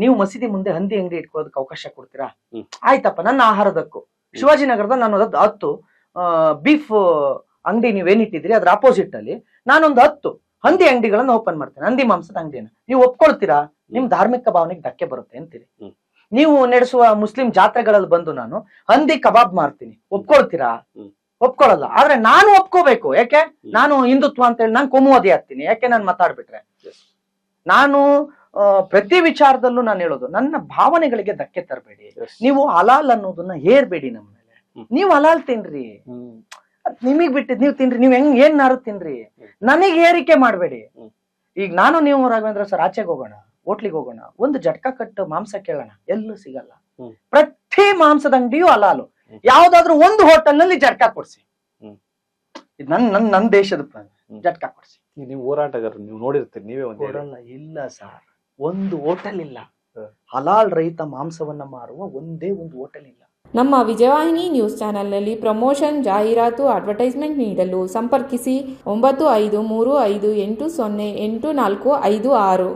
ನೀವು ಮಸೀದಿ ಮುಂದೆ ಹಂದಿ ಅಂಗಡಿ ಇಟ್ಕೊಳ್ಳೋದಕ್ಕೆ ಅವಕಾಶ ಕೊಡ್ತೀರಾ? ಹ್ಮ್. ಆಯ್ತಪ್ಪ, ನನ್ನ ಆಹಾರದಕ್ಕೂ ಶಿವಾಜಿನಗರದ ನಾನು 10 ಬೀಫ್ ಅಂಗಡಿ ನೀವೇನಿಟ್ಟಿದ್ರಿ ಅದ್ರ ಅಪೋಸಿಟ್ ಅಲ್ಲಿ ನಾನೊಂದು 10 ಹಂದಿ ಅಂಗಡಿಗಳನ್ನ ಓಪನ್ ಮಾಡ್ತೇನೆ, ಹಂದಿ ಮಾಂಸದ ಅಂಗಡಿಯನ್ನ. ನೀವು ಒಪ್ಕೊಳ್ತೀರಾ? ನಿಮ್ ಧಾರ್ಮಿಕ ಭಾವನೆಗೆ ಧಕ್ಕೆ ಬರುತ್ತೆ ಅಂತೀರಿ. ನೀವು ನಡೆಸುವ ಮುಸ್ಲಿಂ ಜಾತ್ರೆಗಳಲ್ಲಿ ಬಂದು ನಾನು ಹಂದಿ ಕಬಾಬ್ ಮಾಡ್ತೀನಿ, ಒಪ್ಕೊಳ್ತೀರಾ? ಒಪ್ಕೊಳ್ಳಲ್ಲ. ಆದ್ರೆ ನಾನು ಒಪ್ಕೋಬೇಕು. ಯಾಕೆ? ನಾನು ಹಿಂದುತ್ವ ಅಂತ ಹೇಳಿ ನಾನು ಕೋಮುವಾದಿ ಆಗ್ತೀನಿ. ಯಾಕೆ? ನಾನು ಮಾತಾಡ್ಬಿಟ್ರೆ ನಾನು ಪ್ರತಿ ವಿಚಾರದಲ್ಲೂ ನಾನು ಹೇಳೋದು, ನನ್ನ ಭಾವನೆಗಳಿಗೆ ಧಕ್ಕೆ ತರಬೇಡಿ. ನೀವು ಹಲಾಲ್ ಅನ್ನೋದನ್ನ ಹೇರ್ಬೇಡಿ ನಮ್ಮ ಮೇಲೆ. ನೀವು ಹಲಾಲ್ ತಿನ್ರಿ, ನಿಮಗ್ ಬಿಟ್ಟಿದ್ ನೀವು ತಿನ್ರಿ, ನೀವ್ ಏನಾರು ತಿನ್ರಿ, ನನಗ್ ಏರಿಕೆ ಮಾಡ್ಬೇಡಿ. ಈಗ ನಾನು ನೀವು ರಾಘವೇಂದ್ರ ಸರ್ ಆಚೆಗೆ ಹೋಗೋಣ, ಹೋಟ್ಲಿಗೆ ಹೋಗೋಣ, ಒಂದು ಜಟ್ಕಾ ಕಟ್ಟು ಮಾಂಸ ಕೇಳೋಣ, ಎಲ್ಲೂ ಸಿಗಲ್ಲ. ಪ್ರತಿ ಮಾಂಸದ ಅಂಗಡಿಯೂ ಹಲಾಲು. ಯಾವ್ದಾದ್ರು ಒಂದು ಹೋಟೆಲ್ ನಲ್ಲಿ ಜಟ್ಕಾ ಕೊಡ್ಸಿ, ನನ್ ದೇಶದ ಜಟ್ಕಾ ಕೊಡ್ಸಿ. ನೀವು ಹೋರಾಟಗಾರರು, ನೀವು ನೋಡಿರ್ತೀರಿ, ನೀವೇ ಒಂದು ಕೊಡಲ್ಲ. ಇಲ್ಲ ಸರ್, ಒಂದು ಹೋಟೆಲ್ ಇಲ್ಲ, ಹಲಾಲ್ ರಹಿತ ಮಾಂಸವನ್ನ ಮಾರುವ ಒಂದೇ ಒಂದು ಹೋಟೆಲ್ ಇಲ್ಲ. ನಮ್ಮ ವಿಜಯವಾಹಿನಿ ನ್ಯೂಸ್ ಚಾನೆಲ್ನಲ್ಲಿ ಪ್ರಮೋಷನ್, ಜಾಹೀರಾತು, ಅಡ್ವರ್ಟೈಸ್ಮೆಂಟ್ ನೀಡಲು ಸಂಪರ್ಕಿಸಿ 9535808456.